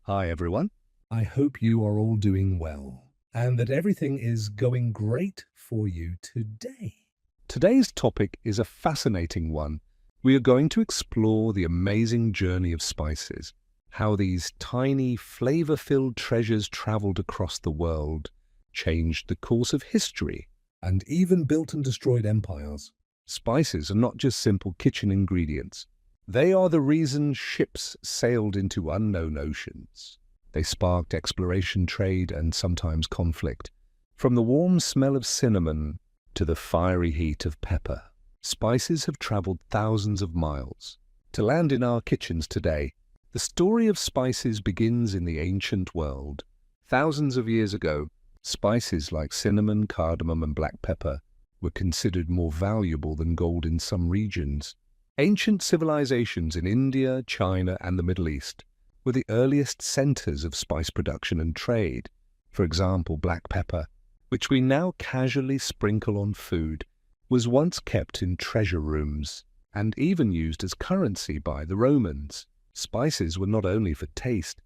Hi, everyone. I hope you are all doing well and that everything is going great for you today. Today's topic is a fascinating one. We are going to explore the amazing journey of spices, how these tiny, flavor-filled treasures traveled across the world, changed the course of history, and even built and destroyed empires. Spices are not just simple kitchen ingredients. They are the reason ships sailed into unknown oceans. They sparked exploration, trade, and sometimes conflict. From the warm smell of cinnamon to the fiery heat of pepper, spices have traveled thousands of miles to land in our kitchens today. The story of spices begins in the ancient world. Thousands of years ago, spices like cinnamon, cardamom, and black pepper were considered more valuable than gold in some regions. Ancient civilizations in India, China, and the Middle East were the earliest centers of spice production and trade. For example, black pepper, which we now casually sprinkle on food, was once kept in treasure rooms and even used as currency by the Romans. Spices were not only for taste,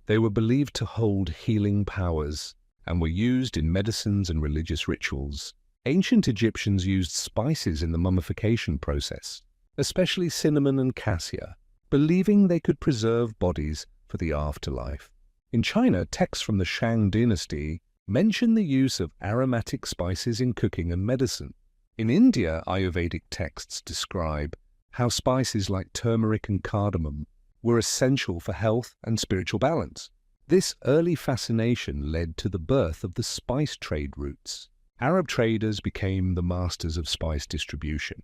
they were believed to hold healing powers and were used in medicines and religious rituals. Ancient Egyptians used spices in the mummification process, especially cinnamon and cassia, believing they could preserve bodies for the afterlife. In China, texts from the Shang dynasty mention the use of aromatic spices in cooking and medicine. In India, Ayurvedic texts describe how spices like turmeric and cardamom were essential for health and spiritual balance. This early fascination led to the birth of the spice trade routes. Arab traders became the masters of spice distribution.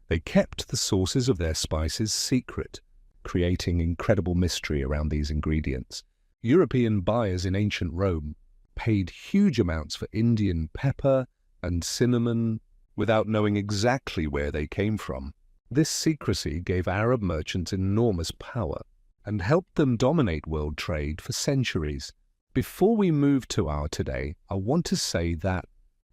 They kept the sources of their spices secret, creating incredible mystery around these ingredients. European buyers in ancient Rome paid huge amounts for Indian pepper and cinnamon without knowing exactly where they came from. This secrecy gave Arab merchants enormous power and helped them dominate world trade for centuries. Before we move to our today, I want to say that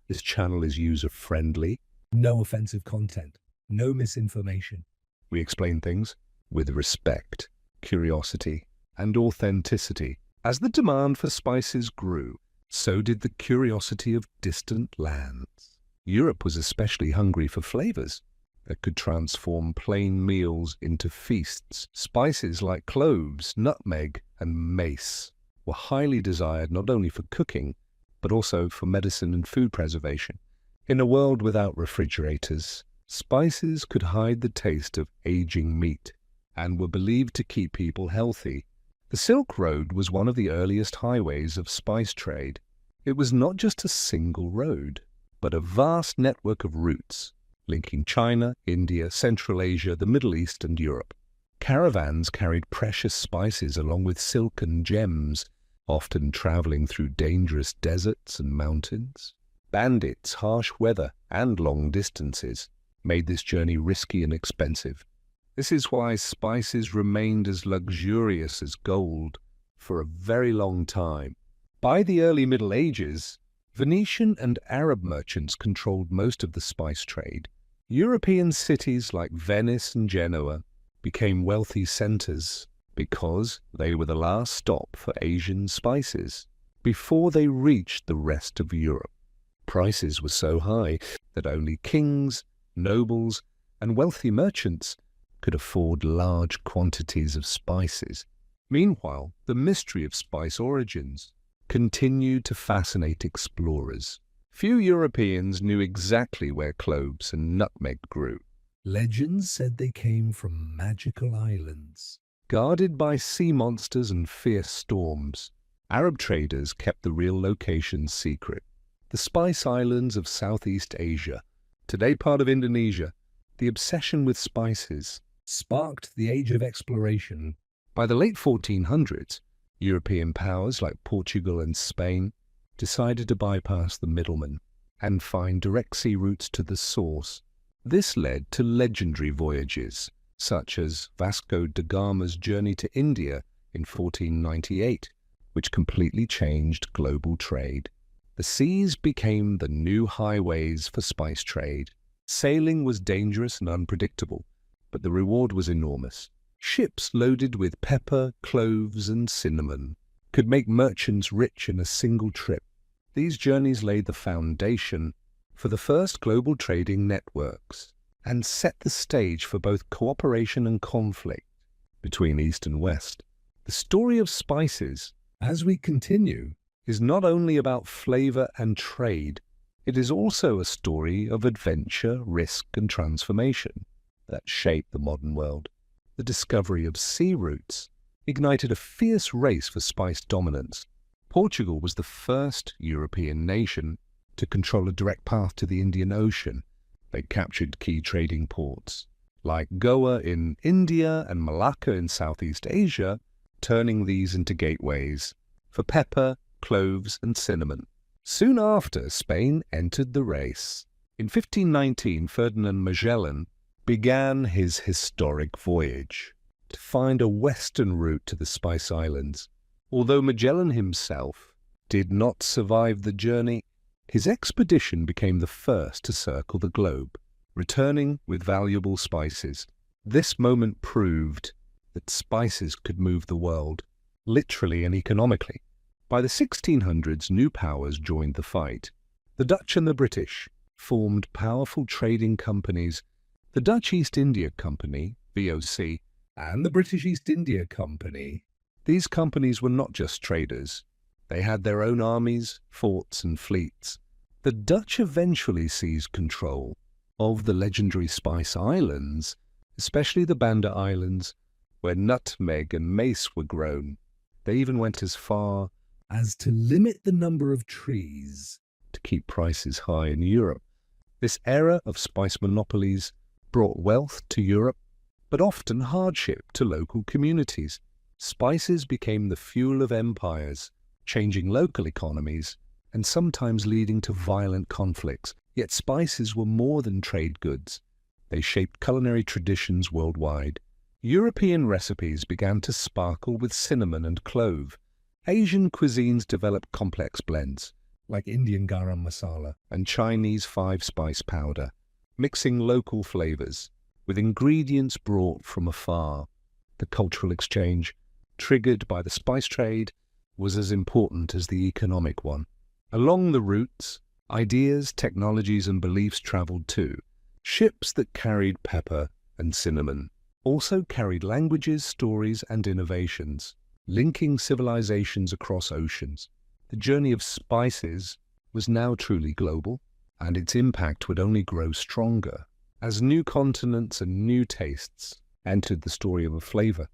this channel is user-friendly. No offensive content. No misinformation. We explain things with respect, curiosity, and authenticity. As the demand for spices grew, so did the curiosity of distant lands. Europe was especially hungry for flavors that could transform plain meals into feasts. Spices like cloves, nutmeg, and mace were highly desired not only for cooking, but also for medicine and food preservation. In a world without refrigerators, spices could hide the taste of aging meat and were believed to keep people healthy. The Silk Road was one of the earliest highways of spice trade. It was not just a single road, but a vast network of routes linking China, India, Central Asia, the Middle East, and Europe. Caravans carried precious spices along with silk and gems, often traveling through dangerous deserts and mountains. Bandits, harsh weather, and long distances made this journey risky and expensive. This is why spices remained as luxurious as gold for a very long time. By the early Middle Ages, Venetian and Arab merchants controlled most of the spice trade. European cities like Venice and Genoa became wealthy centers because they were the last stop for Asian spices before they reached the rest of Europe. Prices were so high that only kings, nobles, and wealthy merchants could afford large quantities of spices. Meanwhile, the mystery of spice origins continued to fascinate explorers. Few Europeans knew exactly where cloves and nutmeg grew. Legends said they came from magical islands, guarded by sea monsters and fierce storms. Arab traders kept the real locations secret. The Spice Islands of Southeast Asia, today part of Indonesia, the obsession with spices sparked the age of exploration. By the late 1400s, European powers like Portugal and Spain decided to bypass the middlemen and find direct sea routes to the source. This led to legendary voyages, such as Vasco da Gama's journey to India in 1498, which completely changed global trade. The seas became the new highways for spice trade. Sailing was dangerous and unpredictable, but the reward was enormous. Ships loaded with pepper, cloves, and cinnamon could make merchants rich in a single trip. These journeys laid the foundation for the first global trading networks and set the stage for both cooperation and conflict between East and West. The story of spices, as we continue, is not only about flavor and trade, it is also a story of adventure, risk, and transformation that shaped the modern world. The discovery of sea routes ignited a fierce race for spice dominance. Portugal was the first European nation to control a direct path to the Indian Ocean. They captured key trading ports, like Goa in India and Malacca in Southeast Asia, turning these into gateways for pepper, cloves, and cinnamon. Soon after, Spain entered the race. In 1519, Ferdinand Magellan began his historic voyage to find a western route to the Spice Islands. Although Magellan himself did not survive the journey, his expedition became the first to circle the globe, returning with valuable spices. This moment proved that spices could move the world, literally and economically. By the 1600s, new powers joined the fight. The Dutch and the British formed powerful trading companies. The Dutch East India Company, VOC, and the British East India Company. These companies were not just traders. They had their own armies, forts, and fleets. The Dutch eventually seized control of the legendary Spice Islands, especially the Banda Islands, where nutmeg and mace were grown. They even went as far as to limit the number of trees to keep prices high in Europe. This era of spice monopolies brought wealth to Europe, but often hardship to local communities. Spices became the fuel of empires, changing local economies and sometimes leading to violent conflicts. Yet spices were more than trade goods. They shaped culinary traditions worldwide. European recipes began to sparkle with cinnamon and clove. Asian cuisines developed complex blends, like Indian garam masala and Chinese five-spice powder, mixing local flavors with ingredients brought from afar. The cultural exchange, triggered by the spice trade, was as important as the economic one. Along the routes, ideas, technologies, and beliefs traveled too. Ships that carried pepper and cinnamon also carried languages, stories, and innovations, linking civilizations across oceans. The journey of spices was now truly global, and its impact would only grow stronger as new continents and new tastes entered the story of a flavor.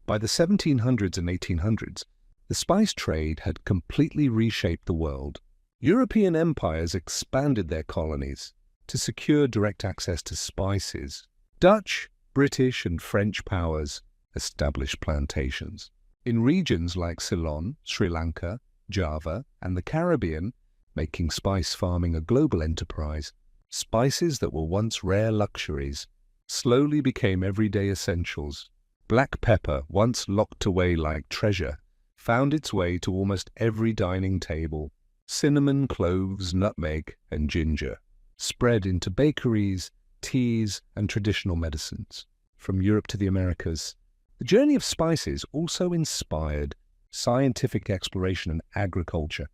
By the 1700s and 1800s, the spice trade had completely reshaped the world. European empires expanded their colonies to secure direct access to spices. Dutch, British, and French powers established plantations. In regions like Ceylon, Sri Lanka, Java, and the Caribbean, making spice farming a global enterprise, spices that were once rare luxuries slowly became everyday essentials. Black pepper, once locked away like treasure, found its way to almost every dining table. Cinnamon, cloves, nutmeg, and ginger spread into bakeries, teas, and traditional medicines. From Europe to the Americas, the journey of spices also inspired scientific exploration and agriculture.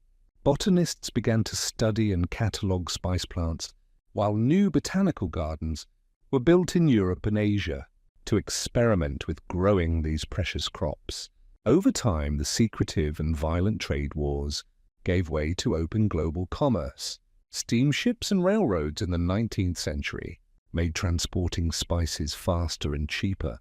Botanists began to study and catalogue spice plants, while new botanical gardens were built in Europe and Asia to experiment with growing these precious crops. Over time, the secretive and violent trade wars gave way to open global commerce. Steamships and railroads in the 19th century made transporting spices faster and cheaper.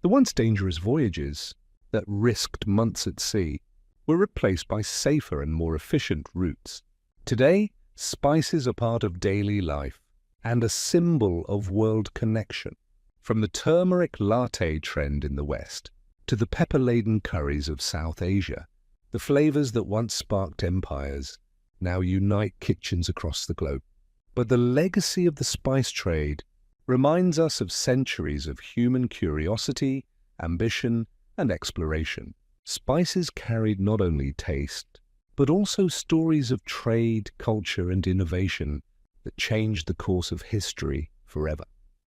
The once dangerous voyages that risked months at sea were replaced by safer and more efficient routes. Today, spices are part of daily life and a symbol of world connection. From the turmeric latte trend in the West to the pepper-laden curries of South Asia, the flavors that once sparked empires now unite kitchens across the globe. But the legacy of the spice trade reminds us of centuries of human curiosity, ambition, and exploration. Spices carried not only taste, but also stories of trade, culture, and innovation that changed the course of history forever.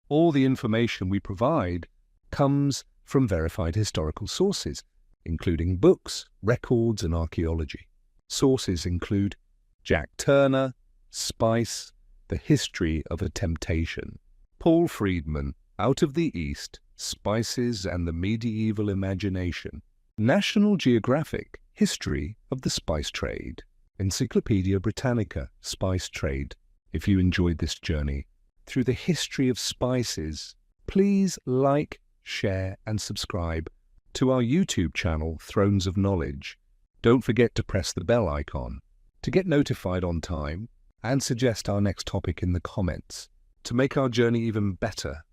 All the information we provide comes from verified historical sources. including books, records, and archaeology. Sources include Jack Turner, Spice, The History of a Temptation, Paul Friedman, Out of the East, Spices and the Medieval Imagination, National Geographic, History of the Spice Trade, Encyclopedia Britannica, Spice Trade. If you enjoyed this journey through the history of spices, please like, share, and subscribe to our YouTube channel, Thrones of Knowledge. Don't forget to press the bell icon to get notified on time and suggest our next topic in the comments to make our journey even better